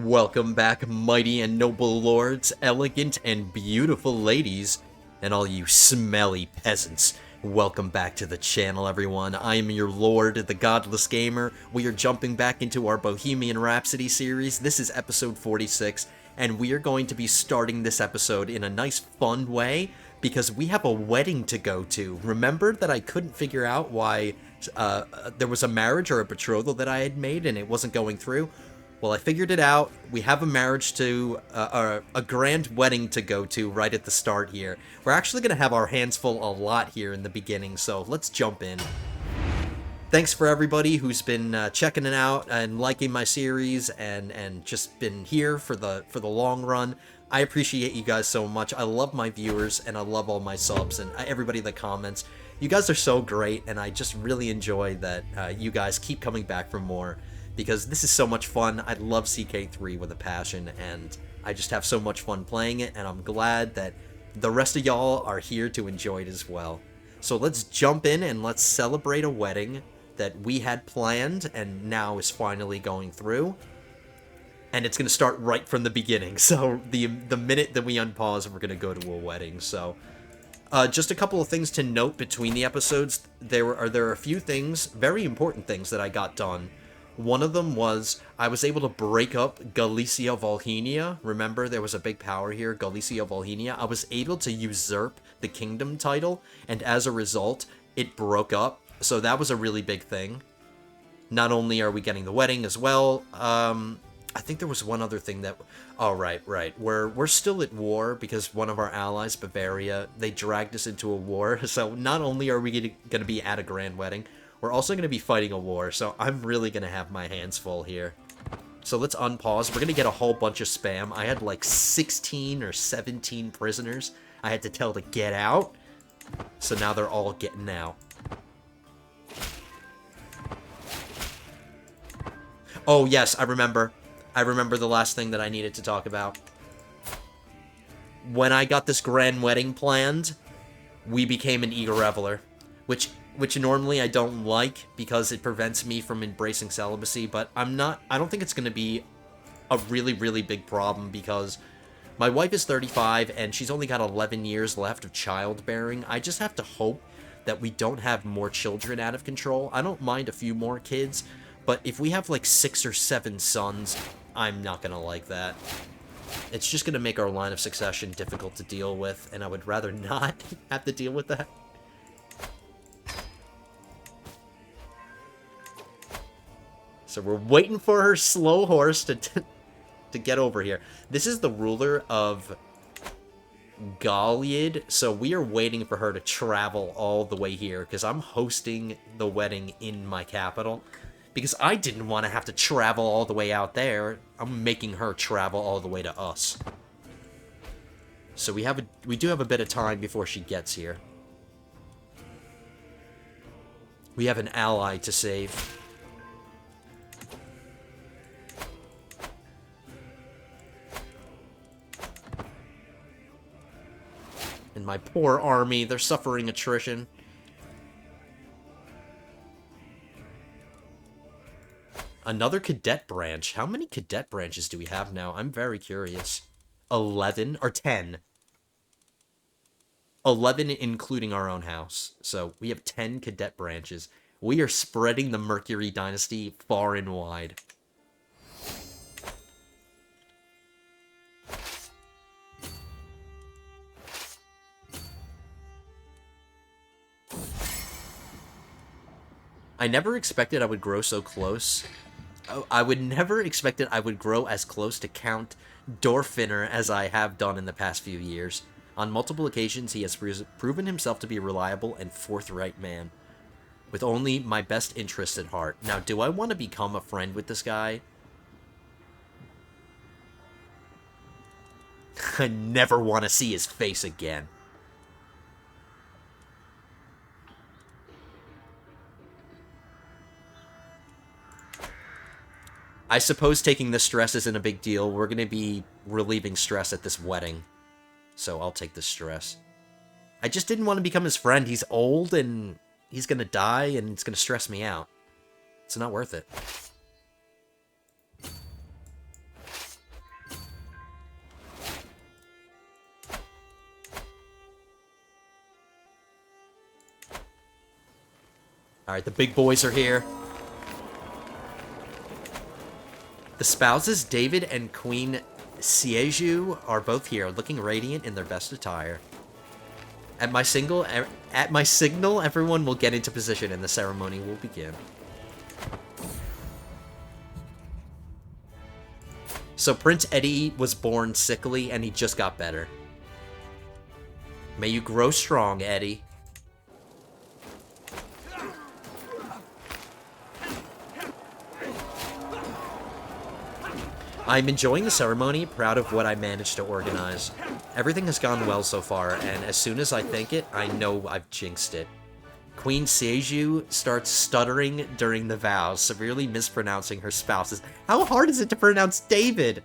Welcome back, mighty and noble lords, elegant and beautiful ladies, and all you smelly peasants. Welcome back to the channel, everyone. I am your lord, the Godless Gamer. We are jumping back into our Bohemian Rhapsody series. This is episode 46, and we are going to be starting this episode in a nice, fun way, because we have a wedding to go to. Remember that I couldn't figure out why there was a marriage or a betrothal that I had made and it wasn't going through? Well, I figured it out. We have a marriage to, a grand wedding to go to right at the start here. We're actually going to have our hands full a lot here in the beginning, so let's jump in. Thanks for everybody who's been checking it out and liking my series and just been here for the long run. I appreciate you guys so much. I love my viewers and I love all my subs and everybody that comments. You guys are so great, and I just really enjoy that you guys keep coming back for more, because this is so much fun. I love CK3 with a passion, and I just have so much fun playing it, and I'm glad that the rest of y'all are here to enjoy it as well. So let's jump in and let's celebrate a wedding that we had planned and now is finally going through. And it's going to start right from the beginning. So the minute that we unpause, we're going to go to a wedding. So just a couple of things to note between the episodes. There are a few things, very important things, that I got done. One of them was I was able to break up Galicia Volhynia. Remember, there was a big power here, Galicia Volhynia. I was able to usurp the kingdom title, and as a result, it broke up. So that was a really big thing. Not only are we getting the wedding as well, I think there was one other thing that... Oh, right. We're still at war because one of our allies, Bavaria, they dragged us into a war. So not only are we going to be at a grand wedding, we're also going to be fighting a war, so I'm really going to have my hands full here. So let's unpause. We're going to get a whole bunch of spam. I had like 16 or 17 prisoners I had to tell to get out. So now they're all getting out. Oh, yes, I remember. I remember the last thing that I needed to talk about. When I got this grand wedding planned, we became an eager reveler, which normally I don't like because it prevents me from embracing celibacy, but I don't think it's going to be a really, really big problem because my wife is 35 and she's only got 11 years left of childbearing. I just have to hope that we don't have more children out of control. I don't mind a few more kids, but if we have like 6 or 7 sons, I'm not going to like that. It's just going to make our line of succession difficult to deal with, and I would rather not have to deal with that. So we're waiting for her slow horse to get over here. This is the ruler of Galiad, so we are waiting for her to travel all the way here, because I'm hosting the wedding in my capital. Because I didn't want to have to travel all the way out there, I'm making her travel all the way to us. So we do have a bit of time before she gets here. We have an ally to save. And my poor army, they're suffering attrition. Another cadet branch. How many cadet branches do we have now? I'm very curious. 11 or 10. 11 including our own house. So we have 10 cadet branches. We are spreading the Mercury dynasty far and wide. I never expected I would grow so close. I would never expected I would grow as close to Count Dorfiner as I have done in the past few years. On multiple occasions, he has proven himself to be a reliable and forthright man, with only my best interests at heart. Now, do I want to become a friend with this guy? I never want to see his face again. I suppose taking the stress isn't a big deal. We're going to be relieving stress at this wedding. So I'll take the stress. I just didn't want to become his friend. He's old and he's going to die and it's going to stress me out. It's not worth it. Alright, the big boys are here. The spouses, David and Queen Sieju, are both here, looking radiant in their best attire. At my signal, everyone will get into position and the ceremony will begin. So Prince Eddie was born sickly and he just got better. May you grow strong, Eddie. I'm enjoying the ceremony, proud of what I managed to organize. Everything has gone well so far, and as soon as I think it, I know I've jinxed it. Queen Sieju starts stuttering during the vows, severely mispronouncing her spouse's... How hard is it to pronounce David?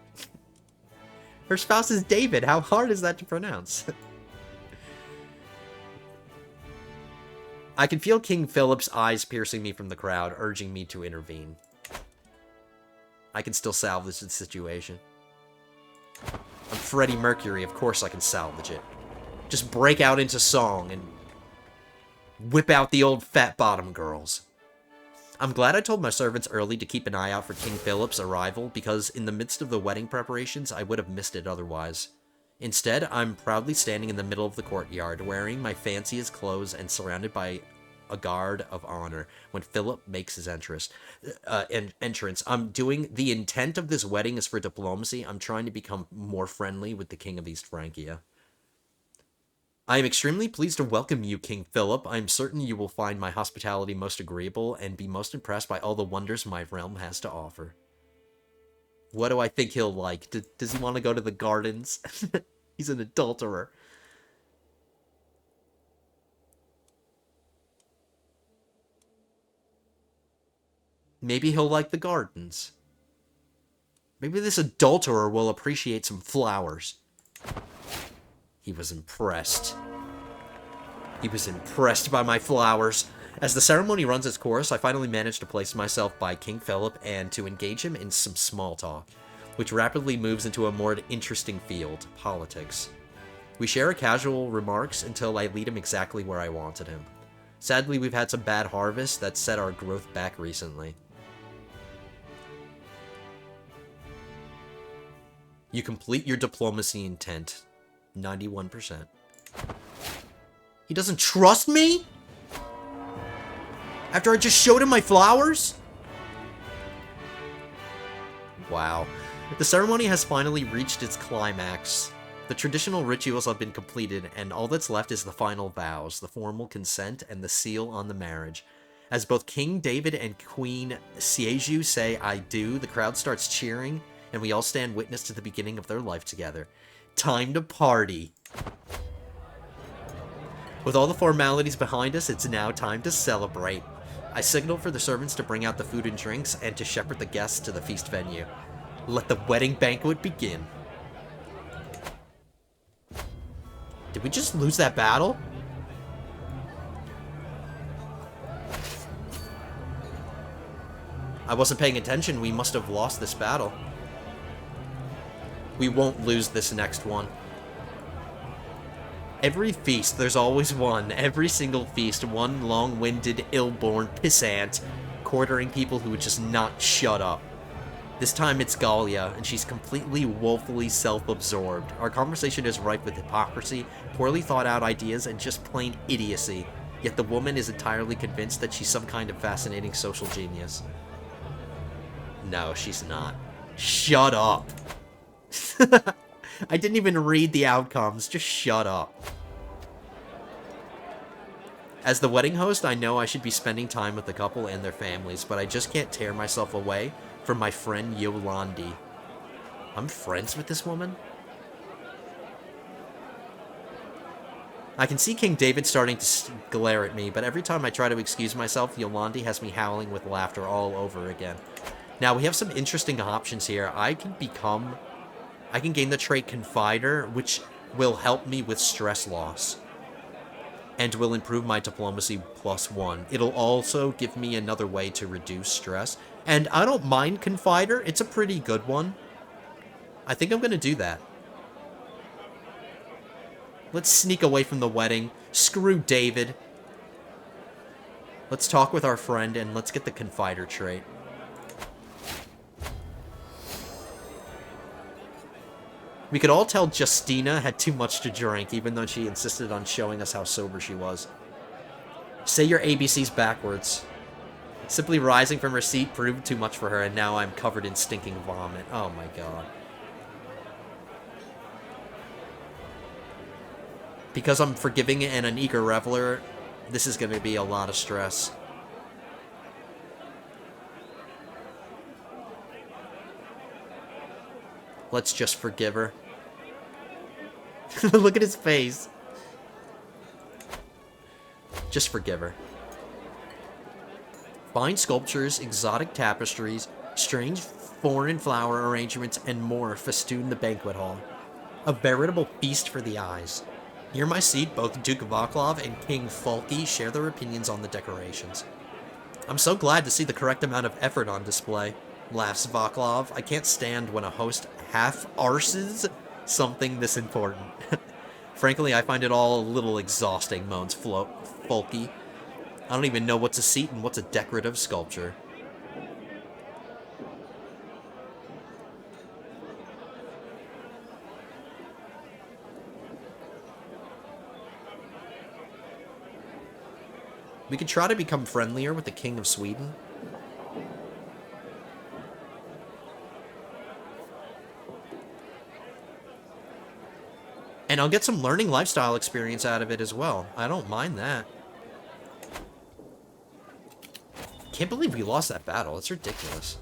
Her spouse is David. How hard is that to pronounce? I can feel King Philip's eyes piercing me from the crowd, urging me to intervene. I can still salvage the situation. I'm Freddie Mercury, of course I can salvage it. Just break out into song and whip out the old fat bottom girls. I'm glad I told my servants early to keep an eye out for King Philip's arrival, because in the midst of the wedding preparations, I would have missed it otherwise. Instead, I'm proudly standing in the middle of the courtyard, wearing my fanciest clothes and surrounded by a guard of honor when Philip makes his entrance. I'm doing... The intent of this wedding is for diplomacy. I'm trying to become more friendly with the King of East Francia. I am extremely pleased to welcome you, King Philip. I am certain you will find my hospitality most agreeable and be most impressed by all the wonders my realm has to offer. What do I think he'll like? Does he want to go to the gardens? He's an adulterer. Maybe he'll like the gardens. Maybe this adulterer will appreciate some flowers. He was impressed. He was impressed by my flowers. As the ceremony runs its course, I finally managed to place myself by King Philip and to engage him in some small talk, which rapidly moves into a more interesting field, politics. We share casual remarks until I lead him exactly where I wanted him. Sadly, we've had some bad harvests that set our growth back recently. You complete your diplomacy intent. 91%. He doesn't trust me? After I just showed him my flowers? Wow. The ceremony has finally reached its climax. The traditional rituals have been completed, and all that's left is the final vows, the formal consent, and the seal on the marriage. As both King David and Queen Sieju say "I do," the crowd starts cheering, and we all stand witness to the beginning of their life together. Time to party. With all the formalities behind us, it's now time to celebrate. I signal for the servants to bring out the food and drinks and to shepherd the guests to the feast venue. Let the wedding banquet begin. Did we just lose that battle? I wasn't paying attention. We must have lost this battle. We won't lose this next one. Every feast, there's always one. Every single feast, one long-winded, ill-born pissant quartering people who would just not shut up. This time it's Galia, and she's completely woefully self-absorbed. Our conversation is rife with hypocrisy, poorly thought-out ideas, and just plain idiocy. Yet the woman is entirely convinced that she's some kind of fascinating social genius. No, she's not. Shut up. I didn't even read the outcomes. Just shut up. As the wedding host, I know I should be spending time with the couple and their families, but I just can't tear myself away from my friend Yolandi. I'm friends with this woman? I can see King David starting to glare at me, but every time I try to excuse myself, Yolandi has me howling with laughter all over again. Now, we have some interesting options here. I can gain the trait Confider, which will help me with stress loss, and will improve my diplomacy +1. It'll also give me another way to reduce stress, and I don't mind Confider. It's a pretty good one. I think I'm going to do that. Let's sneak away from the wedding. Screw David. Let's talk with our friend, and let's get the Confider trait. We could all tell Justina had too much to drink, even though she insisted on showing us how sober she was. Say your ABCs backwards. Simply rising from her seat proved too much for her, and now I'm covered in stinking vomit. Oh my god. Because I'm forgiving and an eager reveler, this is going to be a lot of stress. Let's just forgive her. Look at his face. Just forgive her. Fine sculptures, exotic tapestries, strange foreign flower arrangements, and more festoon the banquet hall. A veritable feast for the eyes. Near my seat, both Duke Vaclav and King Falky share their opinions on the decorations. I'm so glad to see the correct amount of effort on display, laughs Vaclav. I can't stand when a host half-arses something this important. Frankly, I find it all a little exhausting, moans Falky. I don't even know what's a seat and what's a decorative sculpture. We could try to become friendlier with the King of Sweden. And I'll get some learning lifestyle experience out of it as well. I don't mind that. Can't believe we lost that battle. It's ridiculous.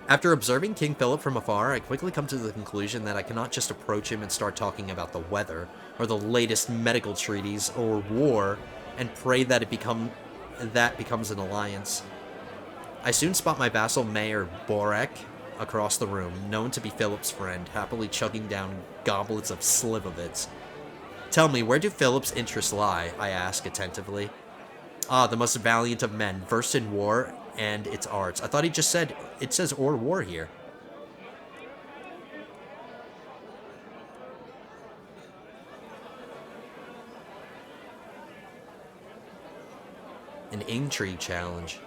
After observing King Philip from afar, I quickly come to the conclusion that I cannot just approach him and start talking about the weather, or the latest medical treaties, or war, and pray that that becomes an alliance. I soon spot my vassal Mayor Borek across the room, known to be Philip's friend, happily chugging down goblets of Slivovitz. Tell me, where do Philip's interests lie? I ask attentively. Ah, the most valiant of men, versed in war and its arts. I thought he just said, it says or war here. An intrigue challenge.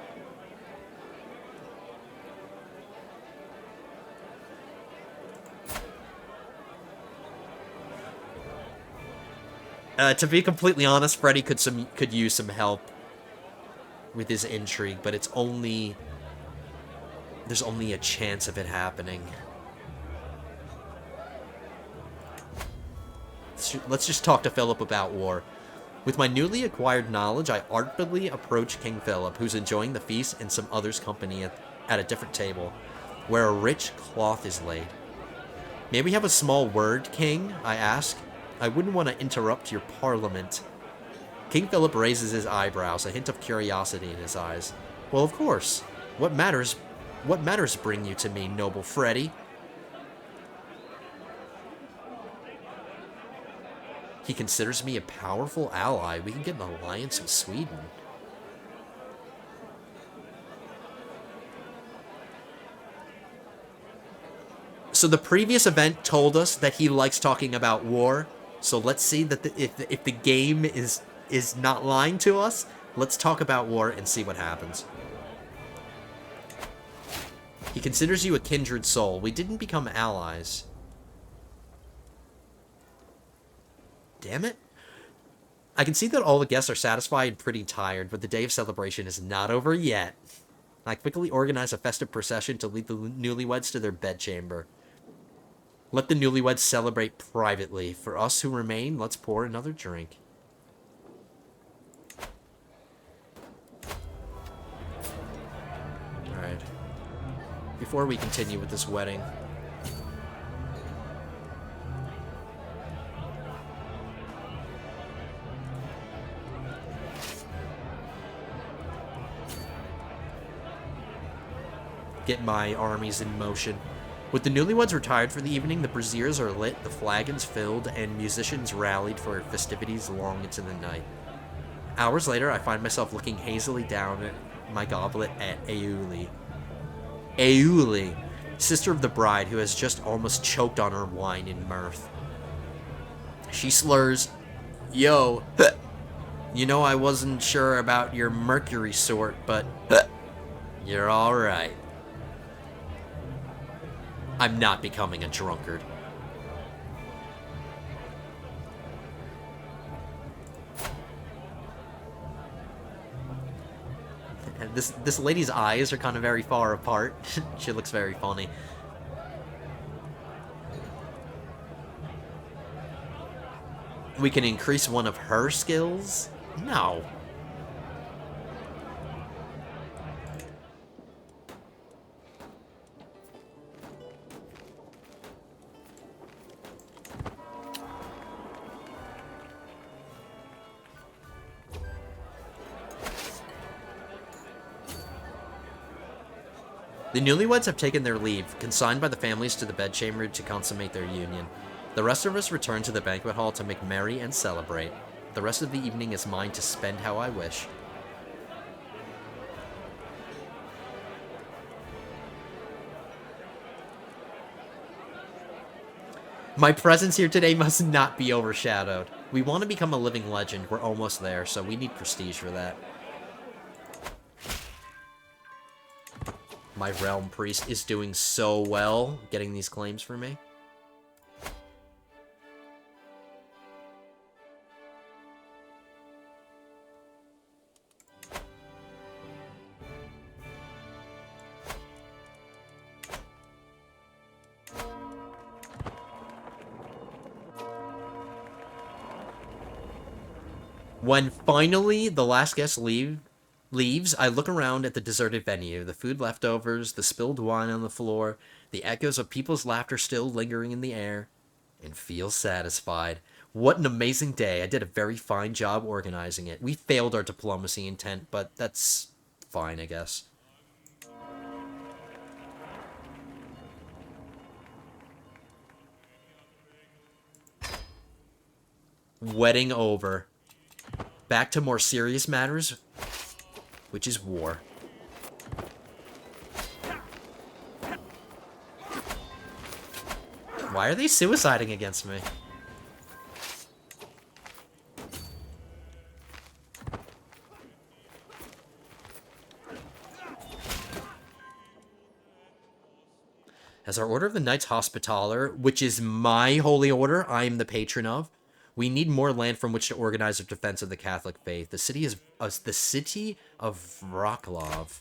To be completely honest, Freddy could use some help with his intrigue, but there's only a chance of it happening. Let's just talk to Philip about war. With my newly acquired knowledge, I artfully approach King Philip, who's enjoying the feast and some others' company at a different table, where a rich cloth is laid. May we have a small word, King? I ask. I wouldn't want to interrupt your parliament. King Philip raises his eyebrows, a hint of curiosity in his eyes. Well, of course. What matters bring you to me, noble Freddy? He considers me a powerful ally. We can get an alliance with Sweden. So the previous event told us that he likes talking about war. So let's see that if the game is not lying to us, let's talk about war and see what happens. He considers you a kindred soul. We didn't become allies. Damn it. I can see that all the guests are satisfied and pretty tired, but the day of celebration is not over yet. I quickly organize a festive procession to lead the newlyweds to their bedchamber. Let the newlyweds celebrate privately. For us who remain, let's pour another drink. Alright. Before we continue with this wedding, get my armies in motion. With the newlyweds retired for the evening, the braziers are lit, the flagons filled, and musicians rallied for festivities long into the night. Hours later, I find myself looking hazily down at my goblet at Auli. Auli, sister of the bride, who has just almost choked on her wine in mirth. She slurs, "Yo, You know, I wasn't sure about your mercury sort, but you're alright. I'm not becoming a drunkard. And this lady's eyes are kind of very far apart. She looks very funny. We can increase one of her skills? No. The newlyweds have taken their leave, consigned by the families to the bedchamber to consummate their union. The rest of us return to the banquet hall to make merry and celebrate. The rest of the evening is mine to spend how I wish. My presence here today must not be overshadowed. We want to become a living legend. We're almost there, so we need prestige for that. My realm priest is doing so well getting these claims for me. When finally the last guest leaves, I look around at the deserted venue, the food leftovers, the spilled wine on the floor, the echoes of people's laughter still lingering in the air, and feel satisfied. What an amazing day. I did a very fine job organizing it. We failed our diplomacy intent, but that's fine, I guess. Wedding over. Back to more serious matters, which is war. Why are they suiciding against me? As our Order of the Knights Hospitaller, which is my holy order I am the patron of, we need more land from which to organize a defense of the Catholic faith. The city of Wroclaw.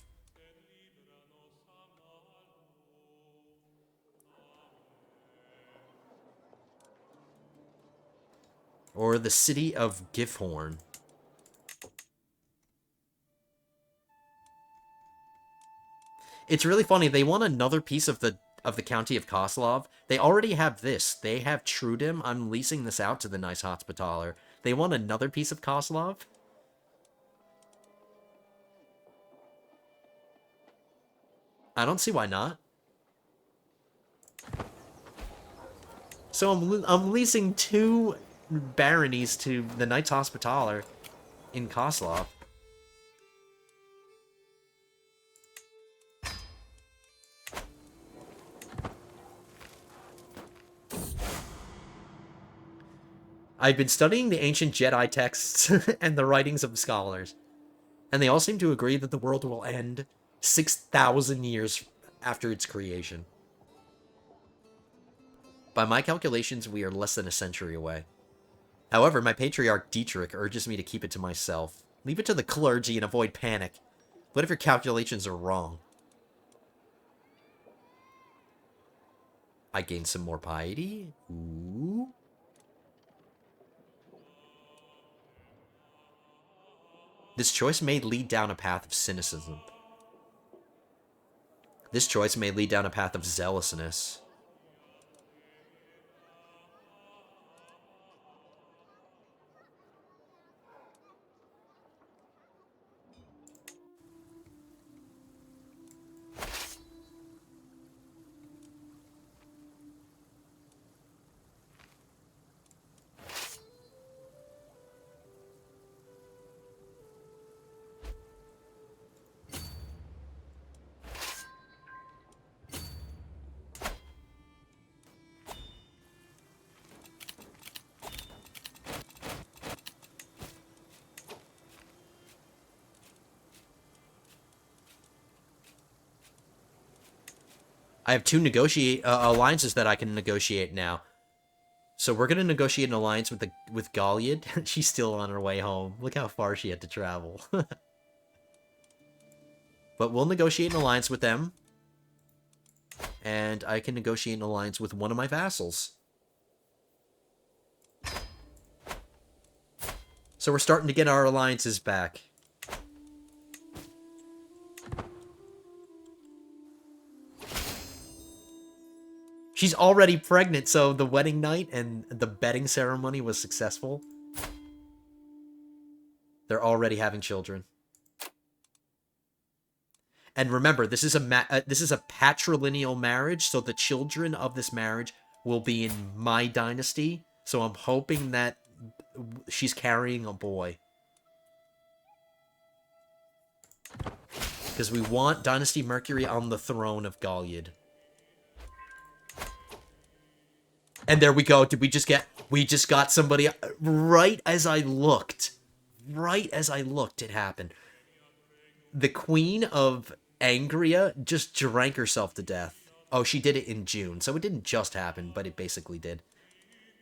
Or the city of Gifhorn. It's really funny. They want another piece of the county of Koslov. They already have this. They have Trudim. I'm leasing this out to the nice Hospitaller. They want another piece of Koslov? I don't see why not. So I'm leasing 2 baronies to the Knights Hospitaller in Koslov. I've been studying the ancient Jedi texts and the writings of scholars, and they all seem to agree that the world will end 6,000 years after its creation. By my calculations, we are less than a century away. However, my patriarch Dietrich urges me to keep it to myself. Leave it to the clergy and avoid panic. What if your calculations are wrong? I gain some more piety? Ooh. This choice may lead down a path of cynicism. This choice may lead down a path of zealousness. I have two alliances that I can negotiate now. So we're gonna negotiate an alliance with Goliad. She's still on her way home. Look how far she had to travel. But we'll negotiate an alliance with them. And I can negotiate an alliance with one of my vassals. So we're starting to get our alliances back. She's already pregnant, so the wedding night and the bedding ceremony was successful. They're already having children. And remember, this is a patrilineal marriage, so the children of this marriage will be in my dynasty. So I'm hoping that she's carrying a boy. Because we want Dynasty Mercury on the throne of Goliad. And there we go. Did we just get... We just got somebody... Right as I looked. Right as I looked, it happened. The Queen of Angria just drank herself to death. Oh, she did it in June. So it didn't just happen, but it basically did.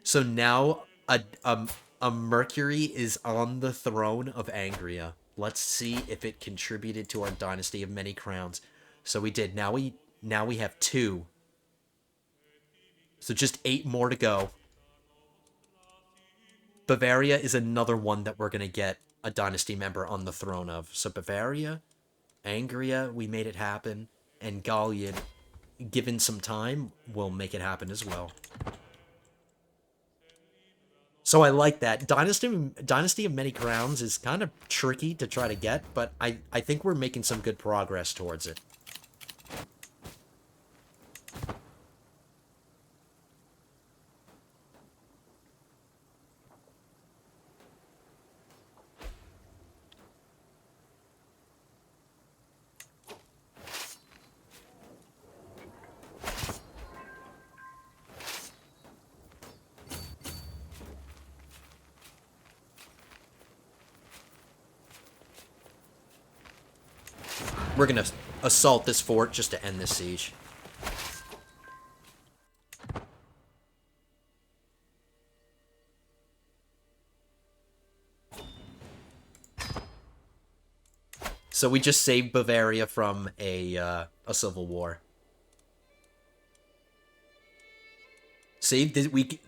So now a Mercury is on the throne of Angria. Let's see if it contributed to our Dynasty of Many Crowns. So we did. Now we have 2. So just 8 more to go. Bavaria is another one that we're going to get a dynasty member on the throne of. So Bavaria, Angria, we made it happen. And Goliad, given some time, will make it happen as well. So I like that. Dynasty of Many Crowns is kind of tricky to try to get, but I think we're making some good progress towards it. We're going to assault this fort just to end this siege. So we just saved Bavaria from a civil war. See,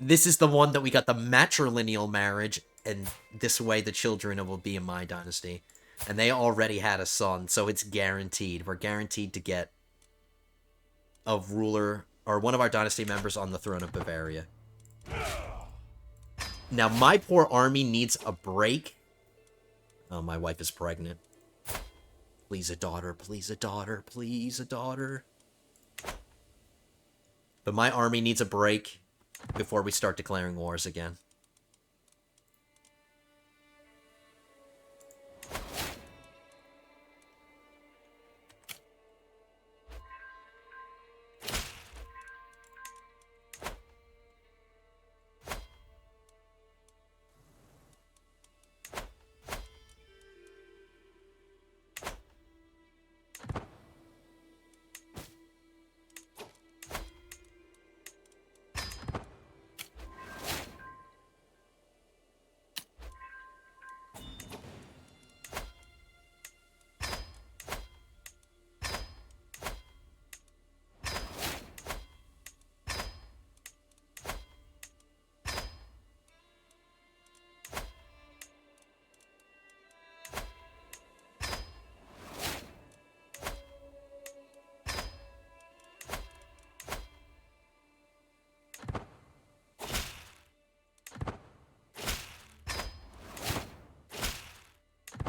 this is the one that we got the matrilineal marriage, and this way the children will be in my dynasty. And they already had a son, so it's guaranteed. We're guaranteed to get a ruler, or one of our dynasty members on the throne of Bavaria. Now, my poor army needs a break. Oh, my wife is pregnant. Please a daughter, please a daughter, please a daughter. But my army needs a break before we start declaring wars again.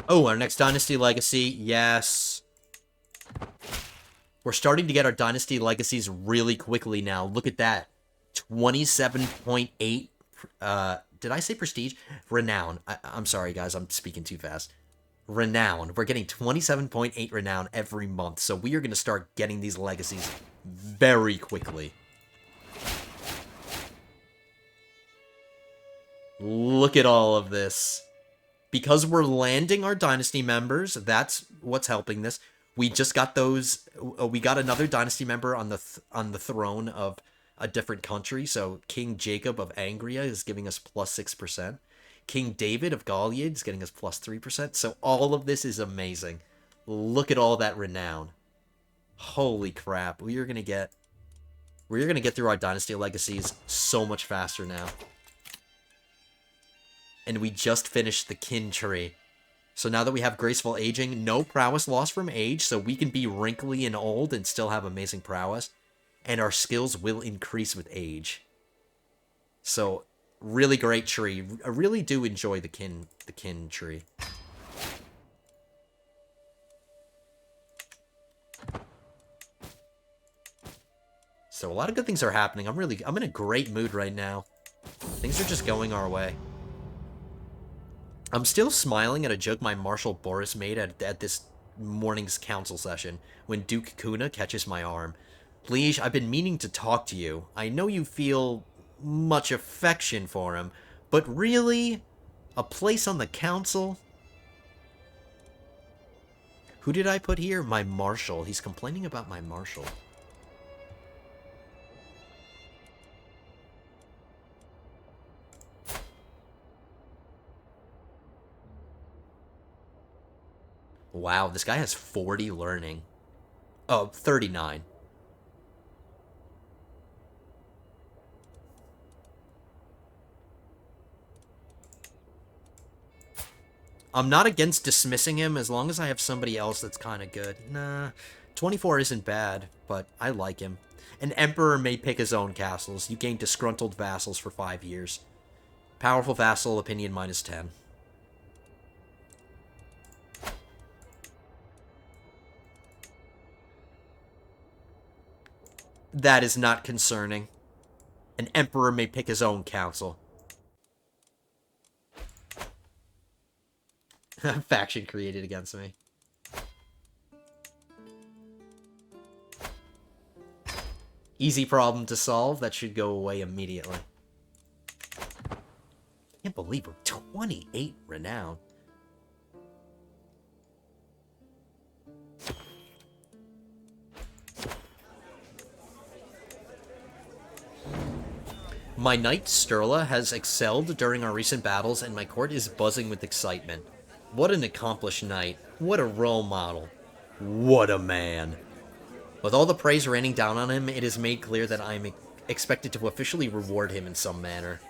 Oh, our next dynasty legacy, yes. We're starting to get our dynasty legacies really quickly now. Look at that. 27.8, did I say prestige? Renown. I'm sorry, guys, I'm speaking too fast. Renown. We're getting 27.8 renown every month, so we are going to start getting these legacies very quickly. Look at all of this. Because we're landing our dynasty members, that's what's helping this. We just got those. We got another dynasty member on the throne of a different country. So King Jacob of Angria is giving us plus 6%. King David of Gallien is getting us plus 3%. So all of this is amazing. Look at all that renown. Holy crap! We're gonna get through our dynasty legacies so much faster now. And we just finished the kin tree. So now that we have graceful aging, no prowess lost from age, so we can be wrinkly and old and still have amazing prowess. And our skills will increase with age. So, really great tree. I really do enjoy the kin tree. So a lot of good things are happening. I'm in a great mood right now. Things are just going our way. I'm still smiling at a joke my Marshal Boris made at this morning's council session when Duke Kuna catches my arm. Liege, I've been meaning to talk to you. I know you feel much affection for him, but really? A place on the council? Who did I put here? My Marshal. He's complaining about my Marshal. Wow, this guy has 40 learning. Oh, 39. I'm not against dismissing him as long as I have somebody else that's kind of good. Nah, 24 isn't bad, but I like him. An emperor may pick his own castles. You gain disgruntled vassals for 5 years. Powerful vassal, opinion minus 10. That is not concerning. An emperor may pick his own council. Faction created against me. Easy problem to solve. That should go away immediately. Can't believe we're 28 renown. My knight Sturla has excelled during our recent battles, and my court is buzzing with excitement. What an accomplished knight. What a role model. What a man. With all the praise raining down on him, it is made clear that I am expected to officially reward him in some manner.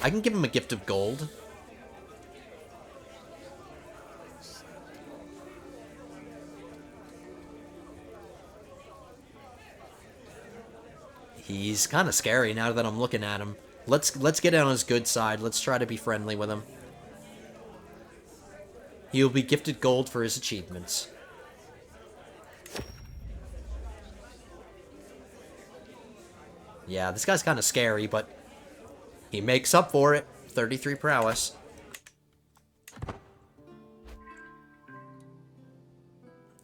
I can give him a gift of gold. He's kind of scary now that I'm looking at him. Let's get on his good side. Let's try to be friendly with him. He will be gifted gold for his achievements. Yeah, this guy's kind of scary, but he makes up for it. 33 prowess.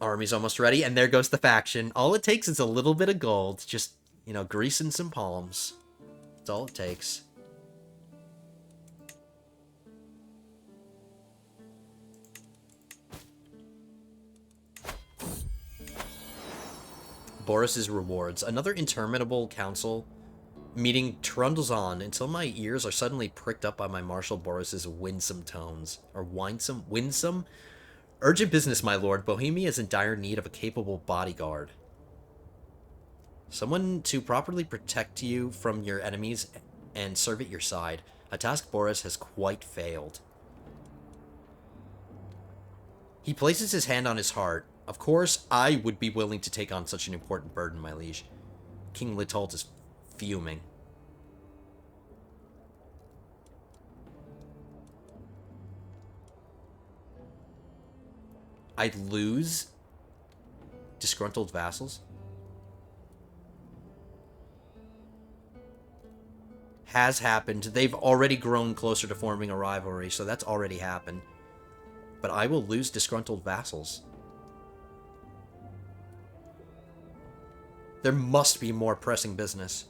Army's almost ready, and there goes the faction. All it takes is a little bit of gold. Just, you know, greasing some palms. That's all it takes. Boris's rewards. Another interminable council meeting trundles on until my ears are suddenly pricked up by my Marshal Boris's winsome tones. Or winsome? Urgent business, my lord. Bohemia is in dire need of a capable bodyguard. Someone to properly protect you from your enemies and serve at your side. A task Boris has quite failed. He places his hand on his heart. Of course, I would be willing to take on such an important burden, my liege. King Litold is fuming. I'd lose disgruntled vassals? Has happened. They've already grown closer to forming a rivalry, so that's already happened. But I will lose disgruntled vassals. There must be more pressing business.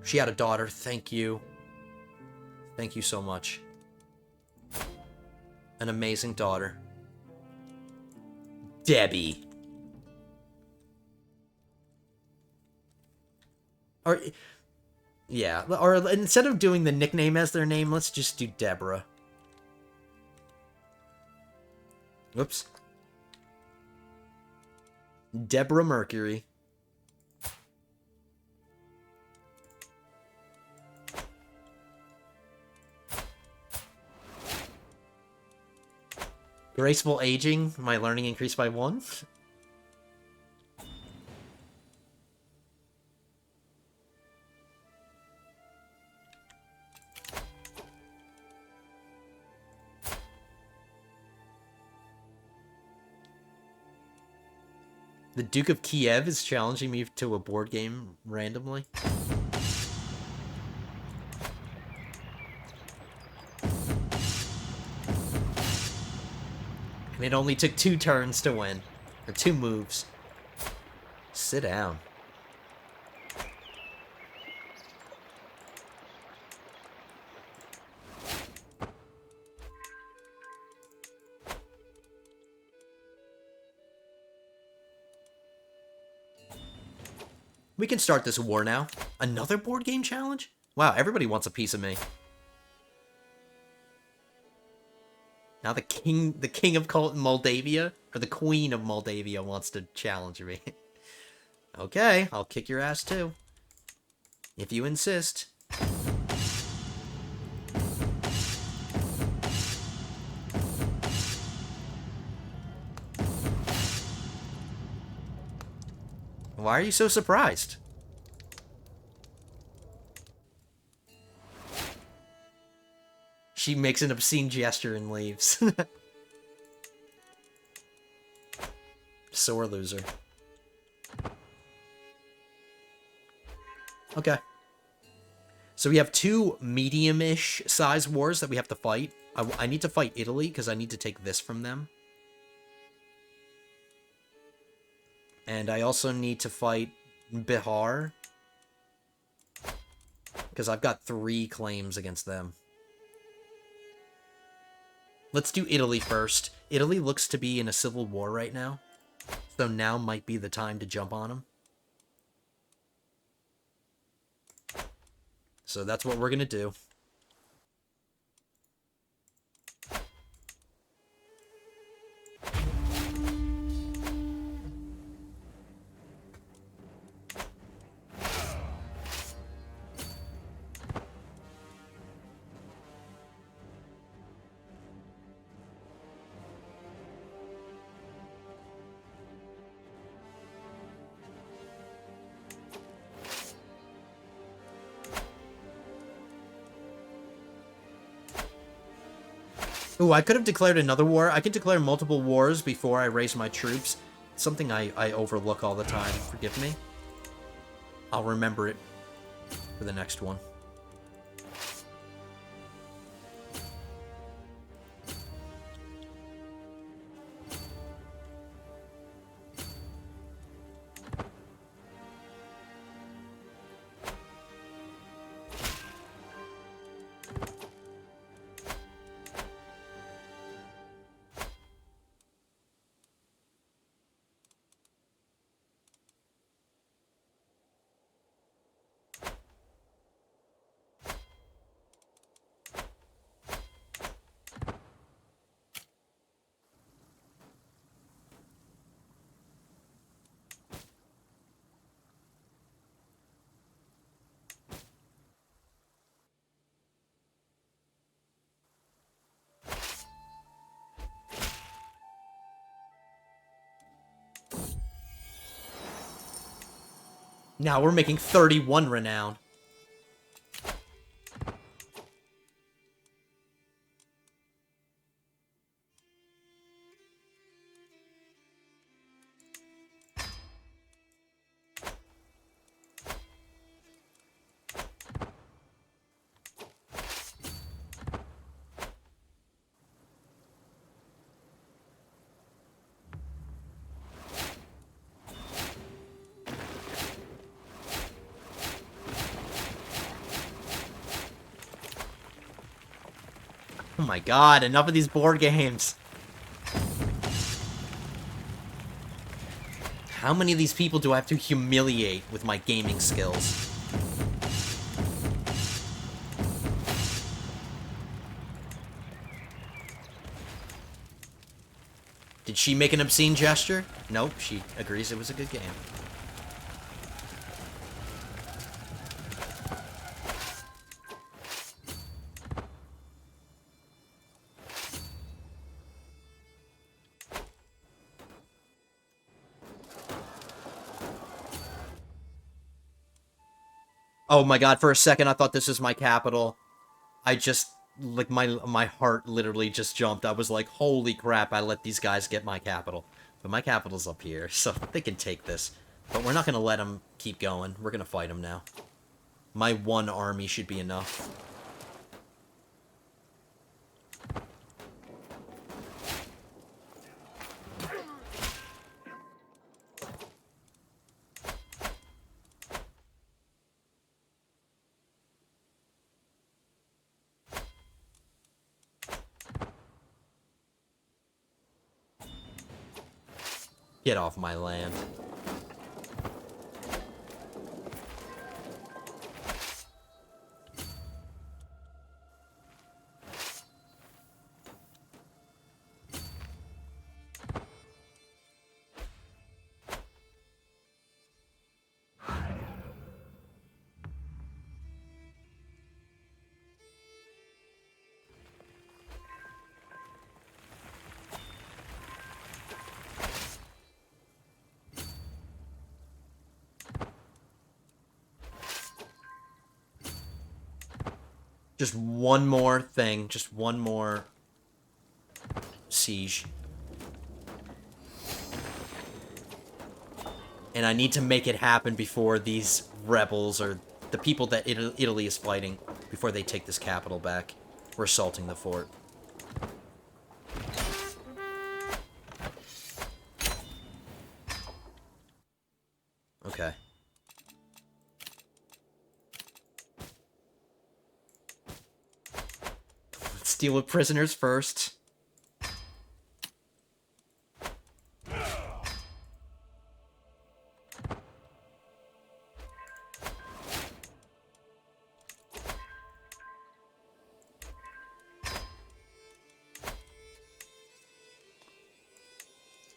She had a daughter. Thank you. Thank you so much. An amazing daughter. Debbie. Or, yeah, or instead of doing the nickname as their name, let's just do Deborah. Whoops. Deborah Mercury. Graceful aging. My learning increased by 1. The Duke of Kiev is challenging me to a board game randomly. And it only took 2 turns to win. Or 2 moves. Sit down. We can start this war now. Another board game challenge? Wow, everybody wants a piece of me. Now the king of Moldavia, or the queen of Moldavia, wants to challenge me. Okay, I'll kick your ass too. If you insist. Why are you so surprised? She makes an obscene gesture and leaves. Sore loser. Okay. So we have 2 medium-ish size wars that we have to fight. I need to fight Italy because I need to take this from them. And I also need to fight Bihar. Because I've got 3 claims against them. Let's do Italy first. Italy looks to be in a civil war right now. So now might be the time to jump on them. So that's what we're going to do. Ooh, I could have declared another war. I can declare multiple wars before I raise my troops. It's something I overlook all the time. Forgive me. I'll remember it for the next one. Now we're making 31 renown. Oh my god, enough of these board games. How many of these people do I have to humiliate with my gaming skills? Did she make an obscene gesture? Nope, she agrees it was a good game. Oh my god, for a second I thought this was my capital. I just, like, my heart literally just jumped. I was like, holy crap, I let these guys get my capital. But my capital's up here, so they can take this. But we're not going to let them keep going. We're going to fight them now. My one army should be enough. Get off my land. Just one more thing. Just one more siege. And I need to make it happen before these rebels, or the people that Italy is fighting, before they take this capital back. We're assaulting the fort. Okay. Let's deal with prisoners first.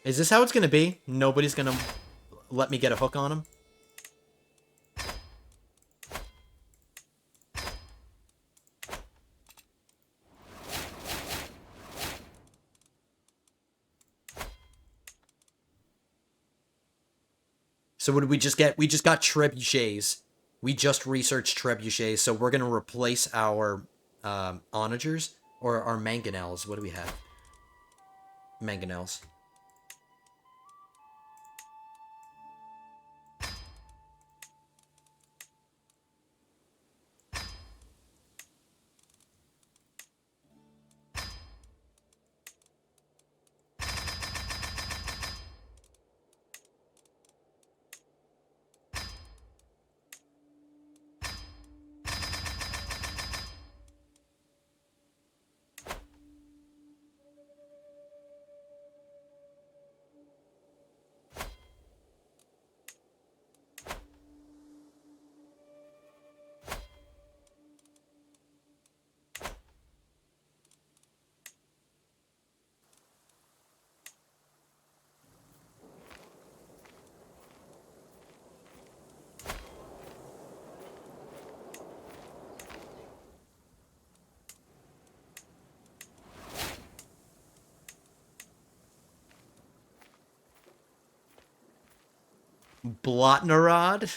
Is this how it's gonna be? Nobody's gonna let me get a hook on him? So what did we just get? We just got trebuchets. We just researched trebuchets, so we're gonna replace our onagers, or our mangonels. What do we have? Mangonels. Blotnarod?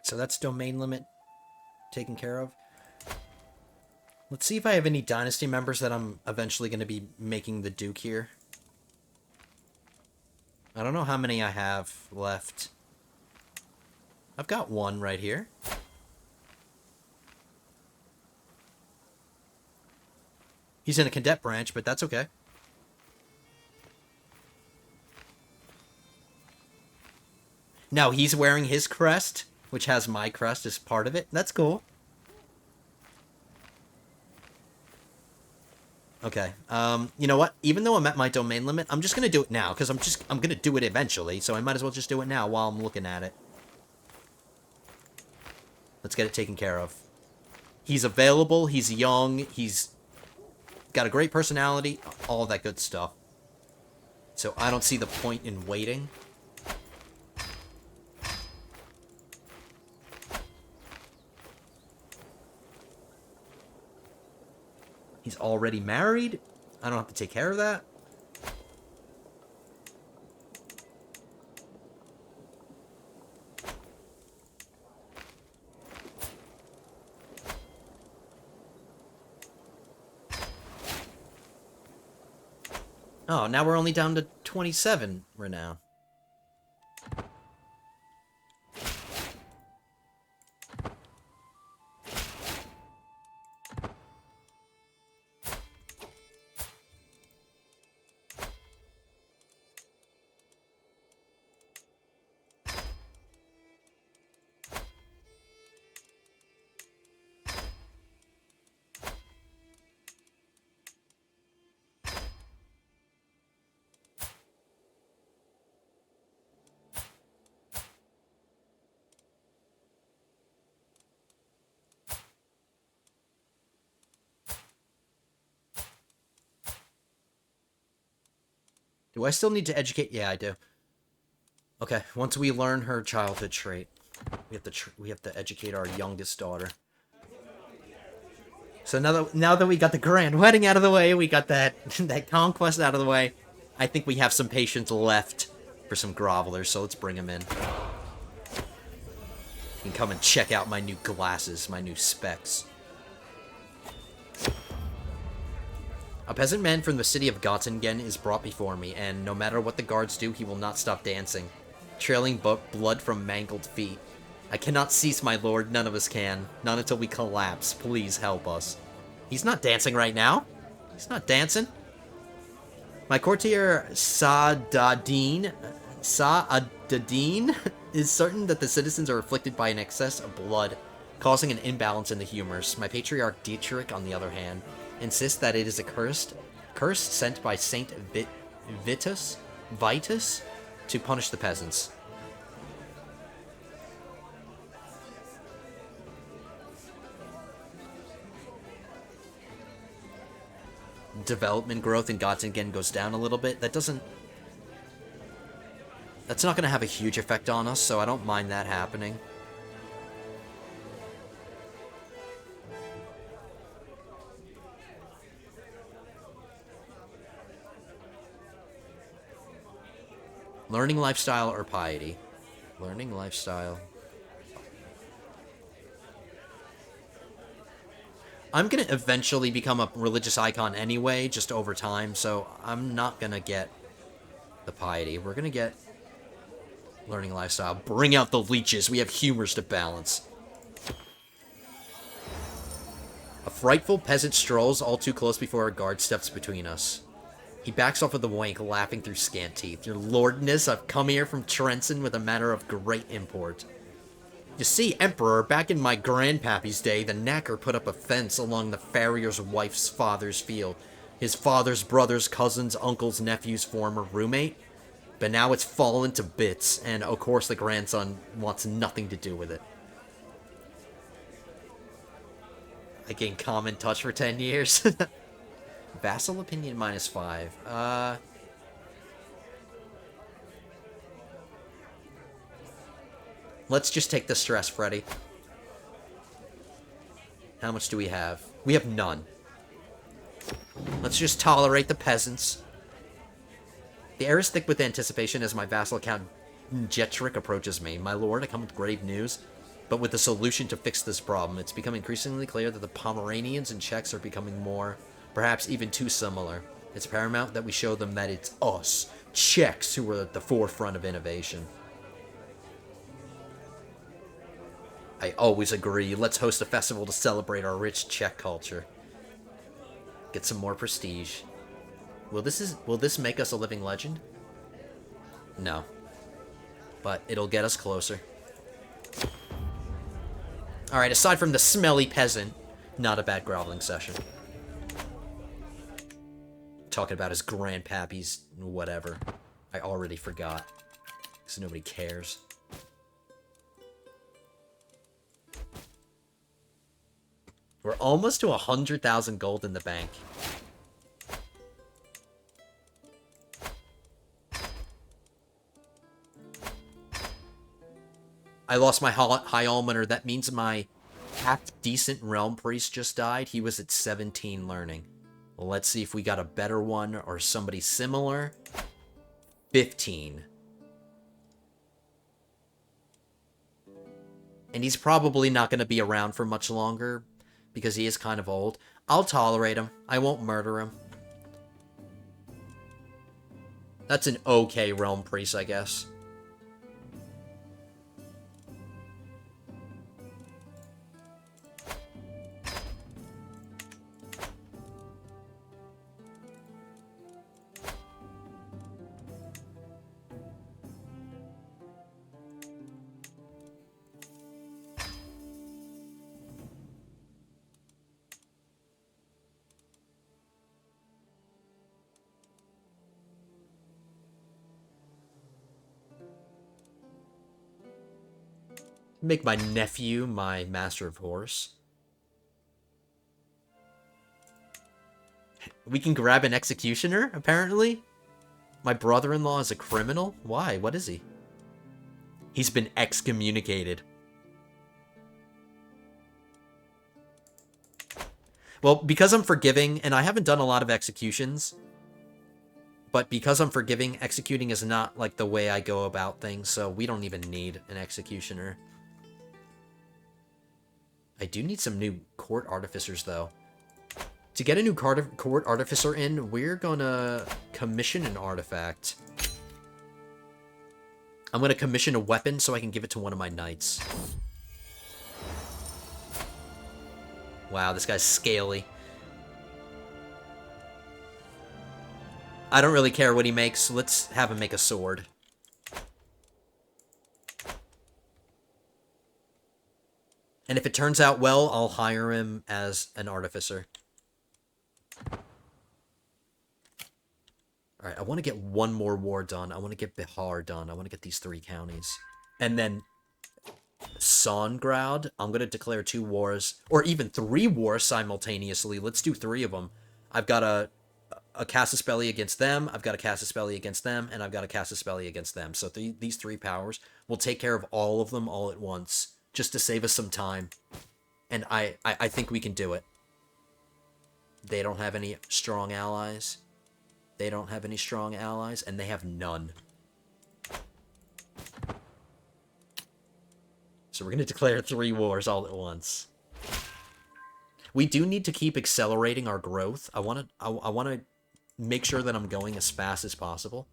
So that's domain limit taken care of. Let's see if I have any dynasty members that I'm eventually going to be making the Duke here. I don't know how many I have left. I've got one right here. He's in a cadet branch, but that's okay. Now he's wearing his crest, which has my crest as part of it. That's cool. Okay. You know what? Even though I'm at my domain limit, I'm just gonna do it now, because I'm gonna do it eventually, so I might as well just do it now while I'm looking at it. Let's get it taken care of. He's available, he's young, he's got a great personality, all that good stuff. So I don't see the point in waiting. He's already married. I don't have to take care of that. Oh, now we're only down to 27 renown. Do I still need to educate? Yeah, I do. Okay, once we learn her childhood trait, we have to educate our youngest daughter. So now that we got the grand wedding out of the way, we got that that conquest out of the way, I think we have some patience left for some grovelers, so let's bring them in. You can come and check out my new glasses, my new specs. A peasant man from the city of Göttingen is brought before me, and no matter what the guards do, he will not stop dancing, trailing blood from mangled feet. I cannot cease, my lord. None of us can. Not until we collapse. Please help us. He's not dancing right now. He's not dancing. My courtier Sa'adadin is certain that the citizens are afflicted by an excess of blood, causing an imbalance in the humors. My patriarch Dietrich, on the other hand, insists that it is a curse sent by Saint Vitus to punish the peasants. Development growth in Göttingen goes down a little bit. That's not going to have a huge effect on us, so I don't mind that happening. Learning lifestyle or piety? Learning lifestyle. I'm going to eventually become a religious icon anyway, just over time, so I'm not going to get the piety. We're going to get learning lifestyle. Bring out the leeches. We have humors to balance. A frightful peasant strolls all too close before a guard steps between us. He backs off with a wank, laughing through scant teeth. Your lordness, I've come here from Trenton with a matter of great import. You see, Emperor, back in my grandpappy's day, the knacker put up a fence along the farrier's wife's father's field. His father's brother's cousin's uncle's nephew's former roommate. But now it's fallen to bits, and of course the grandson wants nothing to do with it. I gained common touch for 10 years. Vassal opinion -5. Let's just take the stress, Freddy. How much do we have? We have none. Let's just tolerate the peasants. The air is thick with anticipation as my vassal Count Jetrick approaches me. My lord, I come with grave news, but with a solution to fix this problem. It's become increasingly clear that the Pomeranians and Czechs are becoming more, perhaps even too similar. It's paramount that we show them that it's us, Czechs, who are at the forefront of innovation. I always agree. Let's host a festival to celebrate our rich Czech culture. Get some more prestige. Will this make us a living legend? No. But it'll get us closer. Alright, aside from the smelly peasant, not a bad groveling session. Talking about his grandpappy's whatever. I already forgot. Because nobody cares. We're almost to 100,000 gold in the bank. I lost my high almoner. That means my half-decent realm priest just died. He was at 17 learning. Well, let's see if we got a better one or somebody similar. 15. And he's probably not going to be around for much longer because he is kind of old. I'll tolerate him. I won't murder him. That's an okay realm priest, I guess. Make my nephew my master of horse. We can grab an executioner, apparently. My brother-in-law is a criminal? Why? What is he? He's been excommunicated. Well, because I'm forgiving, and I haven't done a lot of executions, but because I'm forgiving, executing is not like the way I go about things, so we don't even need an executioner. I do need some new court artificers, though. To get a new court artificer in, we're gonna commission an artifact. I'm gonna commission a weapon so I can give it to one of my knights. Wow, this guy's scaly. I don't really care what he makes. Let's have him make a sword. And if it turns out well, I'll hire him as an artificer. Alright, I want to get one more war done. I want to get Bihar done. I want to get these 3 counties. And then Songrad, I'm going to declare 2 wars, or even 3 wars simultaneously. Let's do 3 of them. I've got a Casus Belli against them, I've got a Casus Belli against them, and I've got a Casus Belli against them. So these 3 powers will take care of all of them all at once, just to save us some time. And I think we can do it. They don't have any strong allies. They don't have any strong allies, and they have none. So we're going to declare 3 wars all at once. We do need to keep accelerating our growth. I want to make sure that I'm going as fast as possible.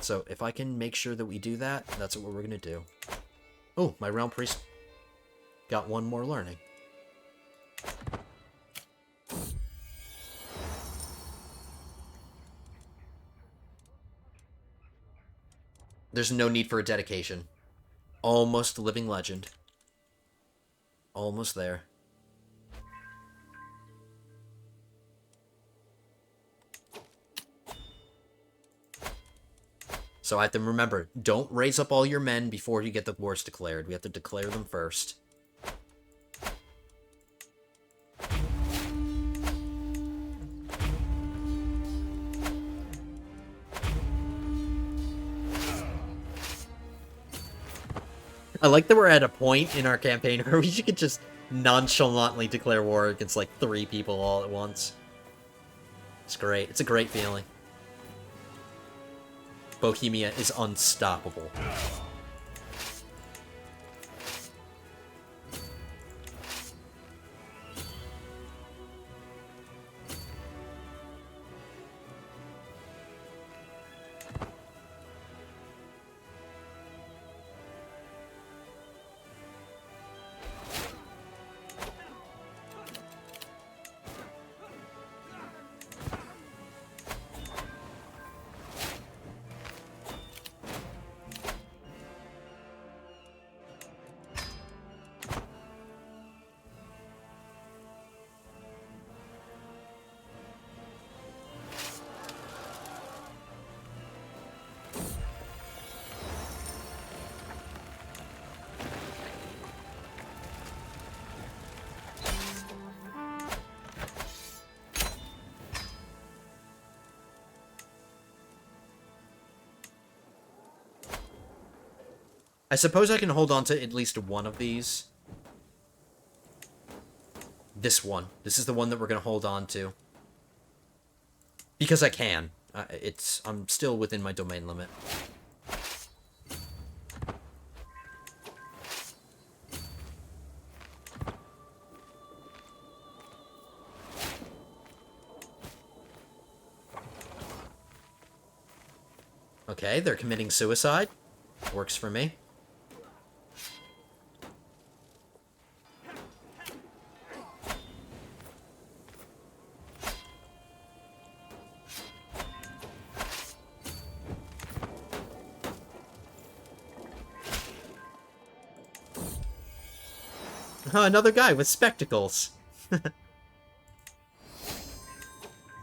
So if I can make sure that we do that, that's what we're going to do. Oh, my realm priest got 1 more learning. There's no need for a dedication. Almost living legend. Almost there. So I have to remember, don't raise up all your men before you get the wars declared. We have to declare them first. I like that we're at a point in our campaign where we could just nonchalantly declare war against like 3 people all at once. It's great. It's a great feeling. Bohemia is unstoppable. I suppose I can hold on to at least one of these. This one. This is the one that we're going to hold on to. Because I can. I'm still within my domain limit. Okay, they're committing suicide. Works for me. Another guy with spectacles.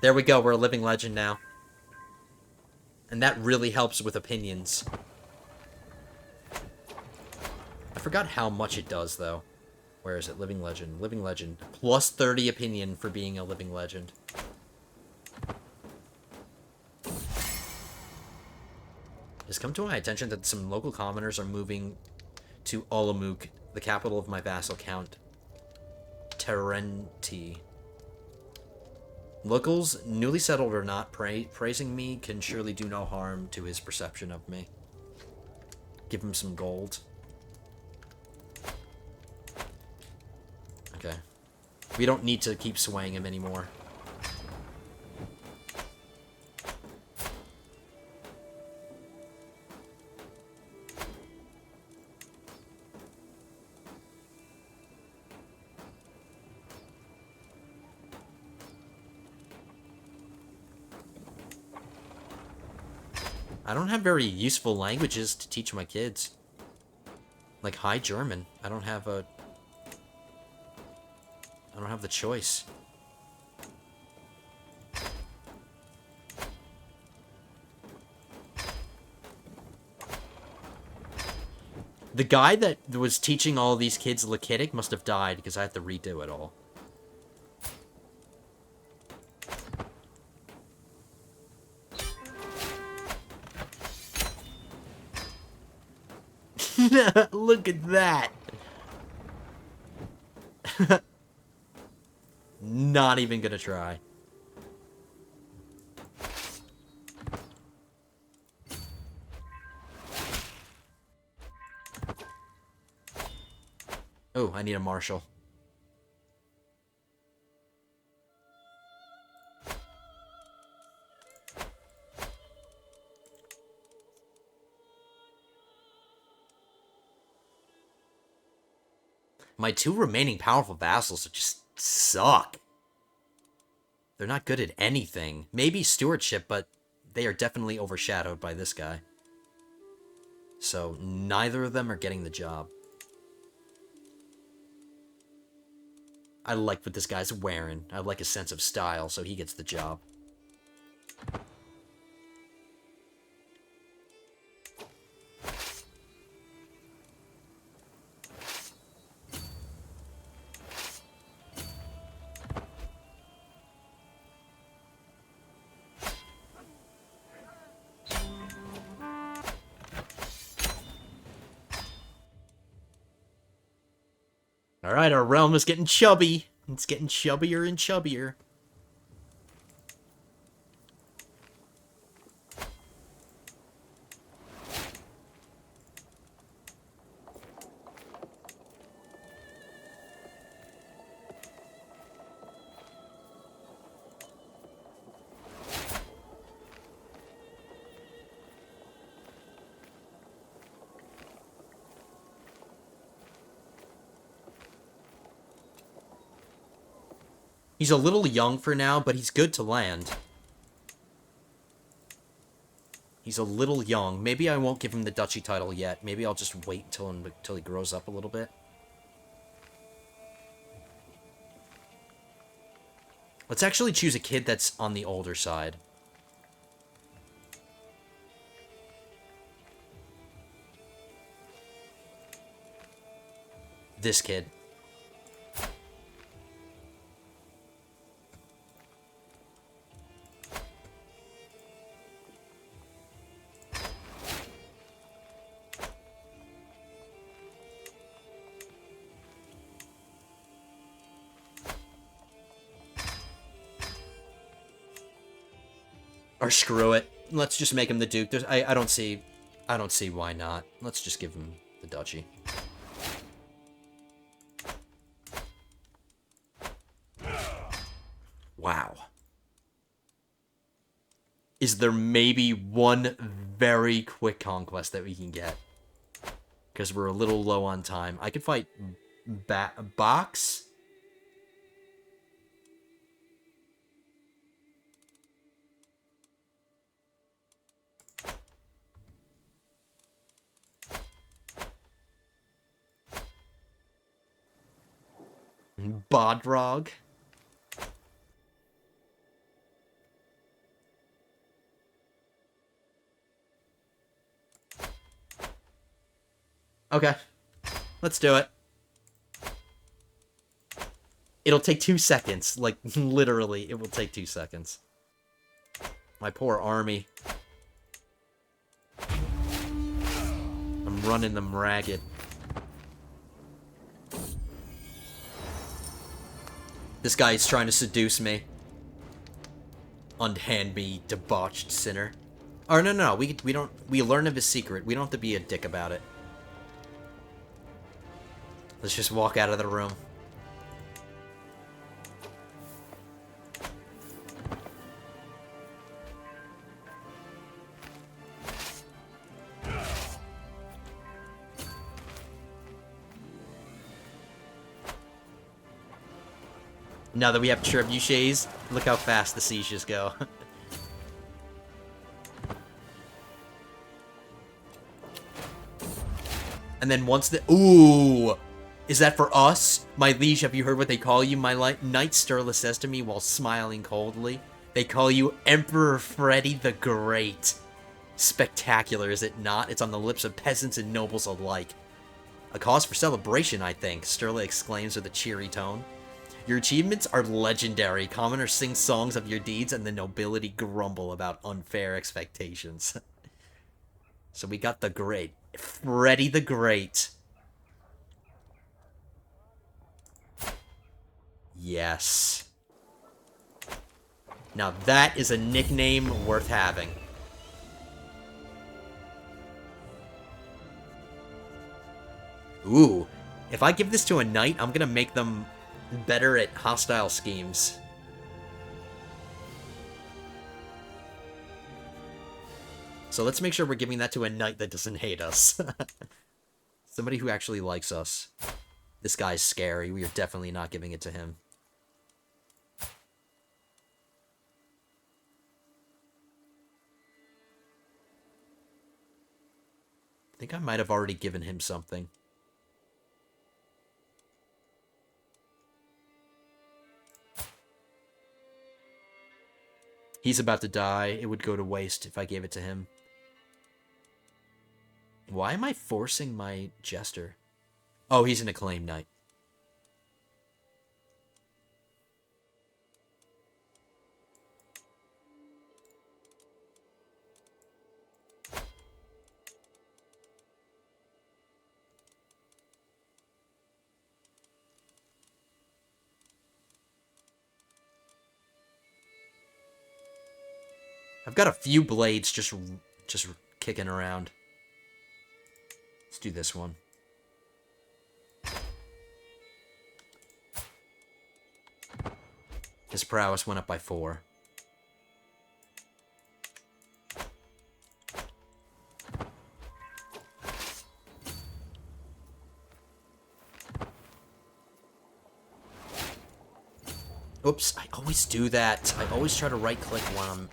There we go, we're a living legend now. And that really helps with opinions. I forgot how much it does, though. Where is it? Living legend. Living legend. Plus 30 opinion for being a living legend. It's come to my attention that some local commoners are moving to Olomouc, the capital of my vassal Count Terenti. Locals, newly settled or not, praising me can surely do no harm to his perception of me. Give him some gold. Okay. We don't need to keep swaying him anymore. I don't have very useful languages to teach my kids. Like High German. I don't have the choice. The guy that was teaching all these kids Lakitic must have died because I have to redo it all. Look at that. Not even gonna try. Oh, I need a marshal. My two remaining powerful vassals just suck. They're not good at anything. Maybe stewardship, but they are definitely overshadowed by this guy. So neither of them are getting the job. I like what this guy's wearing. I like his sense of style, so he gets the job. Alright, our realm is getting chubby. It's getting chubbier and chubbier. He's a little young for now, but he's good to land. He's a little young. Maybe I won't give him the duchy title yet. Maybe I'll just wait until he grows up a little bit. Let's actually choose a kid that's on the older side. This kid. Or screw it. Let's just make him the Duke. I don't see why not. Let's just give him the duchy. Wow. Is there maybe one very quick conquest that we can get? Because we're a little low on time. I could fight Box. Bodrog. Okay. Let's do it. It'll take 2 seconds. Like, literally, it will take 2 seconds. My poor army. I'm running them ragged. This guy is trying to seduce me. Unhand me, debauched sinner. Or no, we don't. We learn of his secret. We don't have to be a dick about it. Let's just walk out of the room. Now that we have trebuchets, look how fast the sieges go. And then once the... Ooh! Is that for us? My liege, have you heard what they call you? My knight Sterla says to me while smiling coldly. They call you Emperor Freddy the Great. Spectacular, is it not? It's on the lips of peasants and nobles alike. A cause for celebration, I think, Sterla exclaims with a cheery tone. Your achievements are legendary. Commoners sing songs of your deeds, and the nobility grumble about unfair expectations. So we got the Great. Freddy the Great. Yes. Now that is a nickname worth having. Ooh. If I give this to a knight, I'm gonna make them better at hostile schemes. So let's make sure we're giving that to a knight that doesn't hate us. Somebody who actually likes us. This guy's scary. We are definitely not giving it to him. I think I might have already given him something. He's about to die. It would go to waste if I gave it to him. Why am I forcing my jester? Oh, he's an acclaimed knight. I've got a few blades just kicking around. Let's do this one. His prowess went up by 4. Oops, I always do that. I always try to right-click when I'm...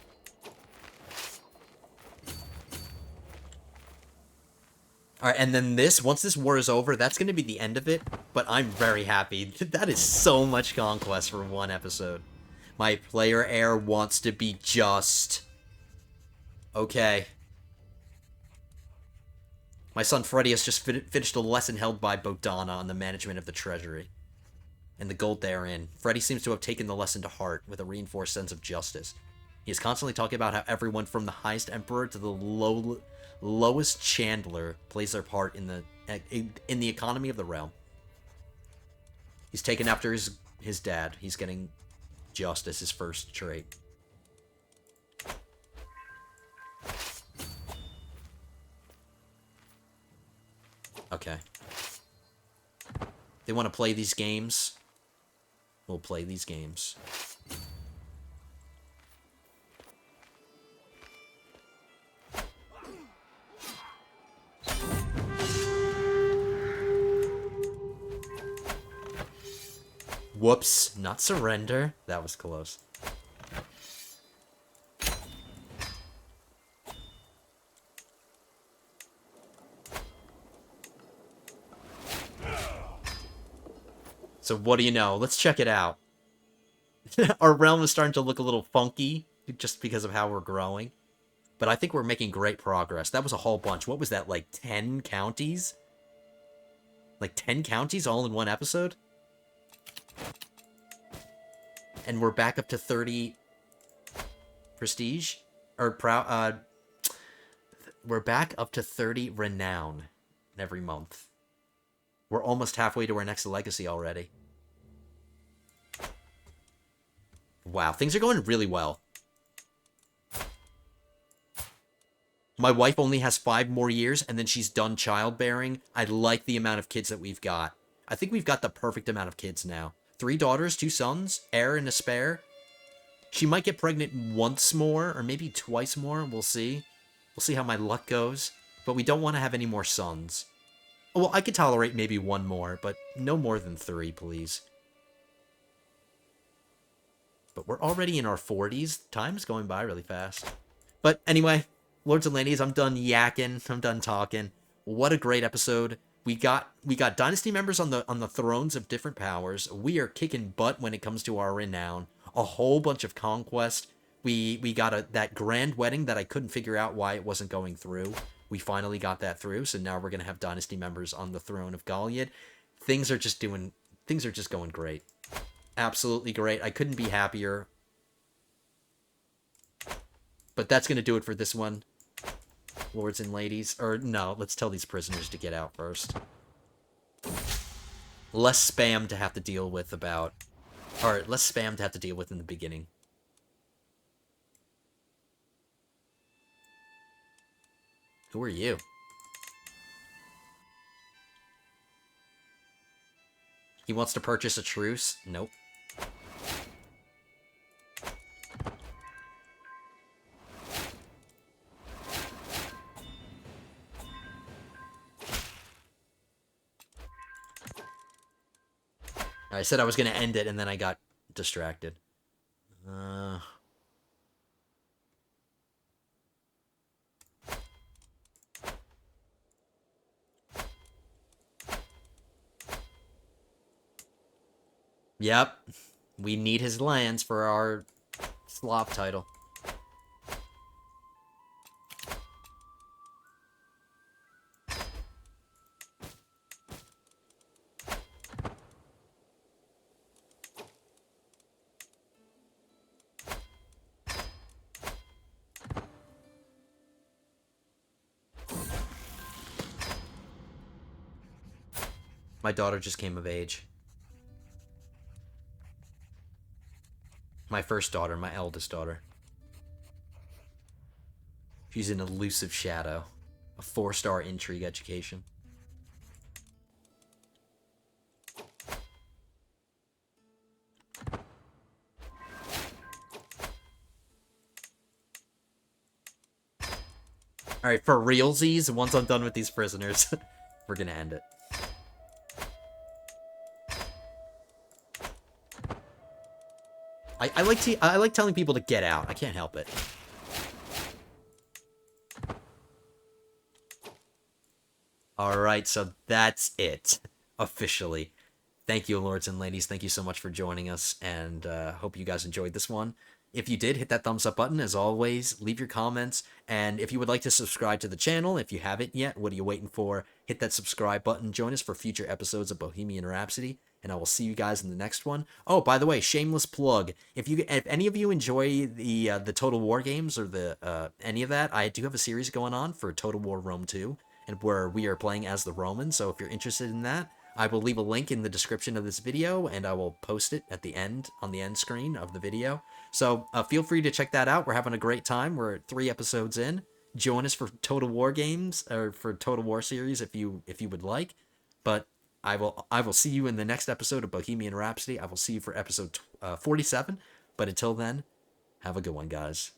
Alright, and then this, once this war is over, that's going to be the end of it, but I'm very happy. That is so much conquest for one episode. My player heir wants to be just. Okay. My son Freddy has just finished a lesson held by Bodana on the management of the treasury and the gold therein. Freddy seems to have taken the lesson to heart with a reinforced sense of justice. He is constantly talking about how everyone from the highest emperor to the lowest chandler plays their part in the economy of the realm. He's taken after his dad. He's getting justice his first trait. Okay. They want to play these games. We'll play these games. Whoops, not surrender. That was close. So what do you know? Let's check it out. Our realm is starting to look a little funky just because of how we're growing. But I think we're making great progress. That was a whole bunch. What was that, like 10 counties? Like 10 counties all in one episode? And we're back up to 30 prestige? Or we're back up to 30 renown every month. We're almost halfway to our next legacy already. Wow, things are going really well. My wife only has 5 more years, and then she's done childbearing. I like the amount of kids that we've got. I think we've got the perfect amount of kids now. 3 daughters, 2 sons, heir and a spare. She might get pregnant once more, or maybe twice more. We'll see. We'll see how my luck goes. But we don't want to have any more sons. Well, I could tolerate maybe 1 more, but no more than 3, please. But we're already in our 40s. Time's going by really fast. But anyway, lords and ladies, I'm done yakking. I'm done talking. What a great episode. We got dynasty members on the thrones of different powers. We are kicking butt when it comes to our renown. A whole bunch of conquest. We got that grand wedding that I couldn't figure out why it wasn't going through. We finally got that through, so now we're gonna have dynasty members on the throne of Galliad. Things are just going great. Absolutely great. I couldn't be happier. But that's gonna do it for this one, lords and ladies. Or no, let's tell these prisoners to get out first. Less spam to have to deal with about... Or less spam to have to deal with in the beginning. Who are you? He wants to purchase a truce? Nope. I said I was going to end it, and then I got distracted. Yep. We need his lands for our Slav title. My daughter just came of age. My first daughter, my eldest daughter. She's an elusive shadow. A 4-star intrigue education. Alright, for realsies, once I'm done with these prisoners, we're gonna end it. I like telling people to get out. I can't help it. Alright, so that's it. Officially. Thank you, lords and ladies. Thank you so much for joining us, and hope you guys enjoyed this one. If you did, hit that thumbs up button. As always, leave your comments, and if you would like to subscribe to the channel, if you haven't yet, what are you waiting for? Hit that subscribe button. Join us for future episodes of Bohemian Rhapsody, and I will see you guys in the next one. Oh, by the way, shameless plug. If any of you enjoy the Total War games or the any of that, I do have a series going on for Total War Rome 2, and where we are playing as the Romans. So if you're interested in that, I will leave a link in the description of this video, and I will post it at the end, on the end screen of the video. So feel free to check that out. We're having a great time. We're 3 episodes in, join us for Total War games or for Total War series if you would like. But I will see you in the next episode of Bohemian Rhapsody. I will see you for episode 47. But until then, have a good one, guys.